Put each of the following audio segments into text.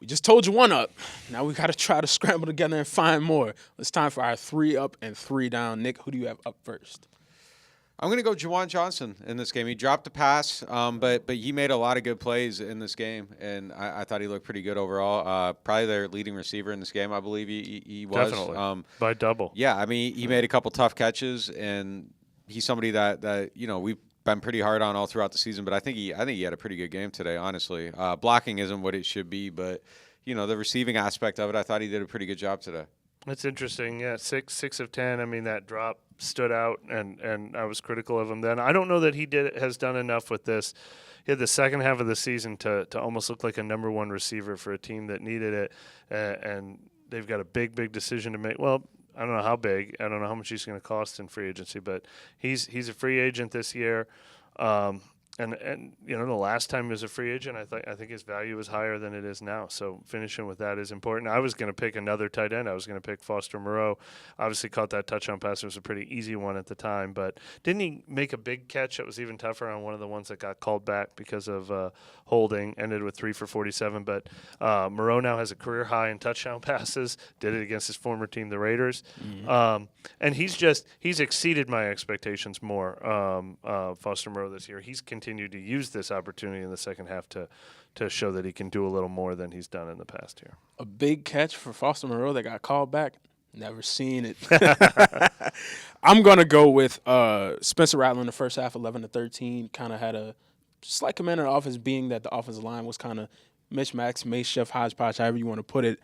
We just told you one up. Now we got to try to scramble together and find more. It's time for our 3 up and 3 down. Nick, who do you have up first? I'm going to go Juwan Johnson in this game. He dropped a pass, but he made a lot of good plays in this game, and I thought he looked pretty good overall. Probably their leading receiver in this game, I believe he was. Definitely, by double. Yeah, I mean, he made a couple tough catches, and he's somebody that we've been pretty hard on all throughout the season, but I think he had a pretty good game today, honestly. Blocking isn't what it should be, but, the receiving aspect of it, I thought he did a pretty good job today. That's interesting. Yeah, 6 of 10. I mean, that drop stood out, and I was critical of him then. I don't know that he has done enough with this. He had the second half of the season to almost look like a number one receiver for a team that needed it, and they've got a big decision to make. Well, I don't know how big. I don't know how much he's going to cost in free agency, but he's a free agent this year. And the last time he was a free agent, I think his value is higher than it is now. So finishing with that is important. I was going to pick another tight end. I was going to pick Foster Moreau. Obviously caught that touchdown pass. It was a pretty easy one at the time. But didn't he make a big catch that was even tougher on one of the ones that got called back because of holding? Ended with 3 for 47. But Moreau now has a career high in touchdown passes. Did it against his former team, the Raiders. Mm-hmm. And he's exceeded my expectations more, Foster Moreau, this year. He's continued to use this opportunity in the second half to show that he can do a little more than he's done in the past year. A big catch for Foster Moreau that got called back. Never seen it. I'm going to go with Spencer Rattler in the first half, 11-13. Kind of had a slight command of the offense, being that the offensive line was kind of mismatched, makeshift, hodgepodge, however you want to put it.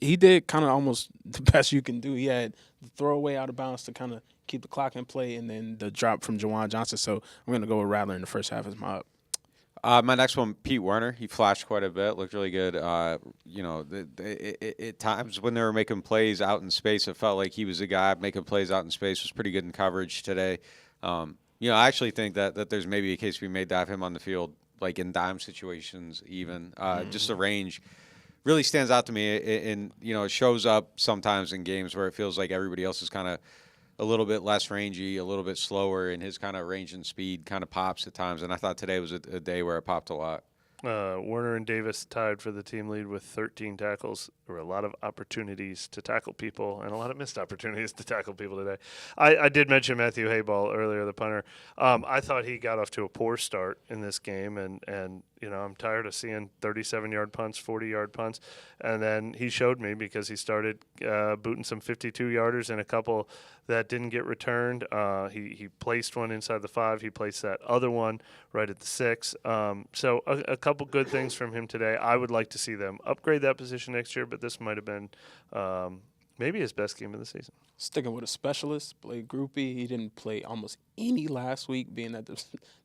He did kind of almost the best you can do. He had the throwaway out of bounds to kind of keep the clock in play, and then the drop from Juwan Johnson. So I'm going to go with Rattler in the first half as my up. My next one, Pete Werner. He flashed quite a bit, looked really good. At times when they were making plays out in space, it felt like he was the guy making plays out in space. Was pretty good in coverage today. I actually think that there's maybe a case to be made to have him on the field, like in dime situations even. Just the range really stands out to me, and it shows up sometimes in games where it feels like everybody else is kind of a little bit less rangy, a little bit slower, and his kind of range and speed kind of pops at times. And I thought today was a day where it popped a lot. Werner and Davis tied for the team lead with 13 tackles. There were a lot of opportunities to tackle people and a lot of missed opportunities to tackle people today. I did mention Matthew Hayball earlier, the punter. I thought he got off to a poor start in this game, and I'm tired of seeing 37-yard punts, 40-yard punts. And then he showed me because he started booting some 52-yarders and a couple that didn't get returned. He placed one inside the 5. He placed that other one right at the 6. So a couple good things from him today. I would like to see them upgrade that position next year, but this might have been maybe his best game of the season. Sticking with a specialist, played groupie. He didn't play almost any last week, being that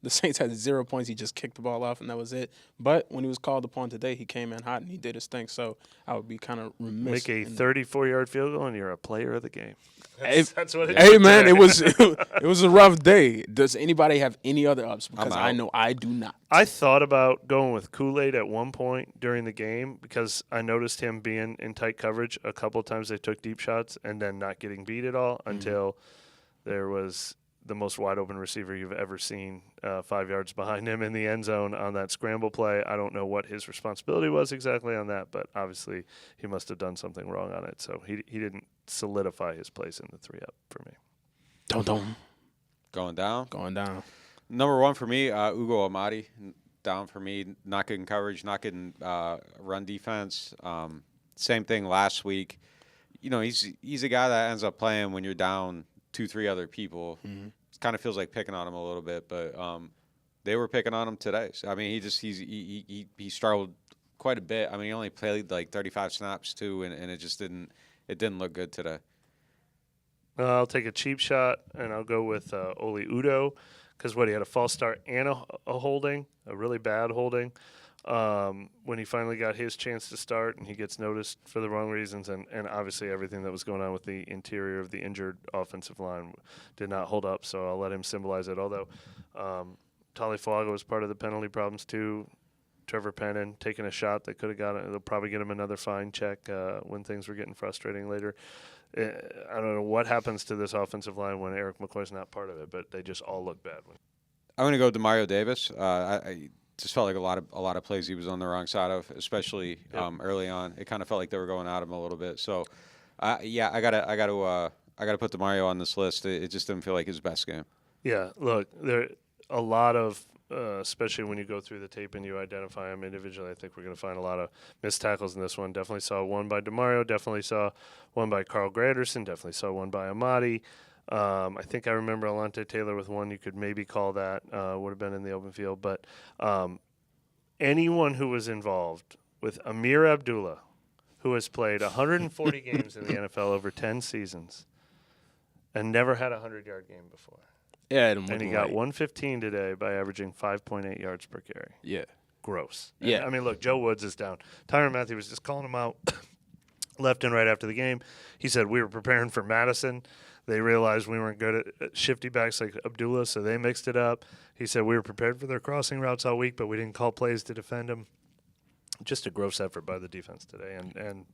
the Saints had 0 points. He just kicked the ball off, and that was it. But when he was called upon today, he came in hot, and he did his thing. So I would be kind of remiss. Make a 34-yard field goal, and you're a player of the game. That's what it is. Hey, man, it was a rough day. Does anybody have any other ups? Because I know I do not. I thought about going with Kool-Aid at one point during the game because I noticed him being in tight coverage a couple of times. They took deep shots and then not getting beat at all until there was the most wide-open receiver you've ever seen 5 yards behind him in the end zone on that scramble play. I don't know what his responsibility was exactly on that, but obviously he must have done something wrong on it. So he didn't solidify his place in the 3-up for me. Going down? Going down. Number 1 for me, Ugo Amadi. Down for me, not good in coverage, not good in run defense. Same thing last week. He's a guy that ends up playing when you're down 2-3 other people. Mm-hmm. It kind of feels like picking on him a little bit, but they were picking on him today. So, I mean, he struggled quite a bit. I mean, he only played like 35 snaps too, and it just didn't look good today. I'll take a cheap shot, and I'll go with Oli Udoh because he had a false start and a holding, a really bad holding. When he finally got his chance to start and he gets noticed for the wrong reasons, and obviously everything that was going on with the interior of the injured offensive line did not hold up, so I'll let him symbolize it. Although Talifuaga was part of the penalty problems too. Trevor Pennon taking a shot that could have got it. They'll probably get him another fine check when things were getting frustrating later. I don't know what happens to this offensive line when Eric McCoy's not part of it, but they just all look bad. I'm going to go Demario Davis. just felt like a lot of plays he was on the wrong side of, especially early on. It kind of felt like they were going at him a little bit. So, I gotta put DeMario on this list. It just didn't feel like his best game. Yeah, look, there a lot of, especially when you go through the tape and you identify them individually, I think we're going to find a lot of missed tackles in this one. Definitely saw one by DeMario, definitely saw one by Carl Granderson, definitely saw one by Amadi. I think I remember Alante Taylor with one you could maybe call that, would have been in the open field. But anyone who was involved with Amir Abdullah, who has played 140 games in the NFL over 10 seasons and never had a 100-yard game before. Yeah, And he got 115 today by averaging 5.8 yards per carry. Yeah. Gross. Yeah. And, I mean, look, Joe Woods is down. Tyrann Mathieu was just calling him out left and right after the game. He said, we were preparing for Madison. They realized we weren't good at shifty backs like Abdullah, so they mixed it up. He said, we were prepared for their crossing routes all week, but we didn't call plays to defend them. Just a gross effort by the defense today,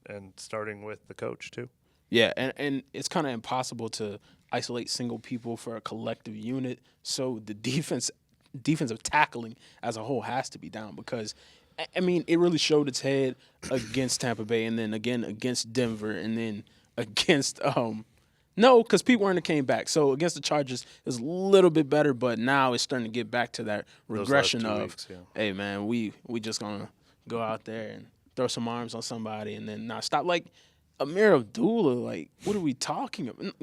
and starting with the coach, too. Yeah, and it's kind of impossible to isolate single people for a collective unit. So the defensive tackling as a whole has to be down because, I mean, it really showed its head against Tampa Bay and then again against Denver and then against no, because Pete Werner came back. So against the Chargers, it was a little bit better, but now it's starting to get back to that regression of, weeks, yeah. hey, man, we just going to go out there and throw some arms on somebody and then not stop. Like, Amir Abdullah, like, what are we talking about?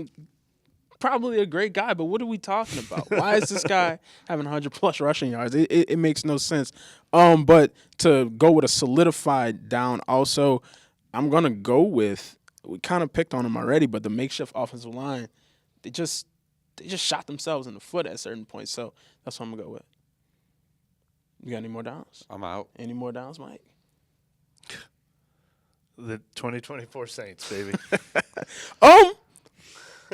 Probably a great guy, but what are we talking about? Why is this guy having 100-plus rushing yards? It makes no sense. But to go with a solidified down also, I'm going to go with, we kind of picked on him already, but the makeshift offensive line, they just shot themselves in the foot at certain points. So that's what I'm going to go with. You got any more downs? I'm out. Any more downs, Mike? The 2024 Saints, baby.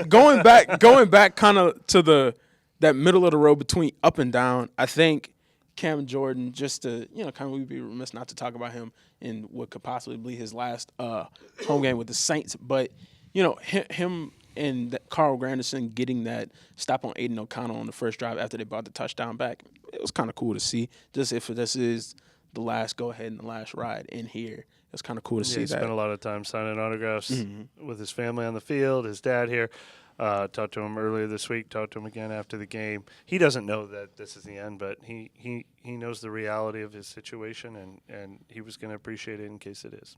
Going back kind of to that middle of the road between up and down, I think Cam Jordan, just to, kind of we'd be remiss not to talk about him in what could possibly be his last home game with the Saints. But, him and Carl Granderson getting that stop on Aiden O'Connell on the first drive after they brought the touchdown back, it was kind of cool to see. Just if this is the last go-ahead and the last ride in here, it's kind of cool to see he that. spent a lot of time signing autographs with his family on the field, his dad here. Talked to him earlier this week, talked to him again after the game. He doesn't know that this is the end, but he knows the reality of his situation, and he was going to appreciate it in case it is.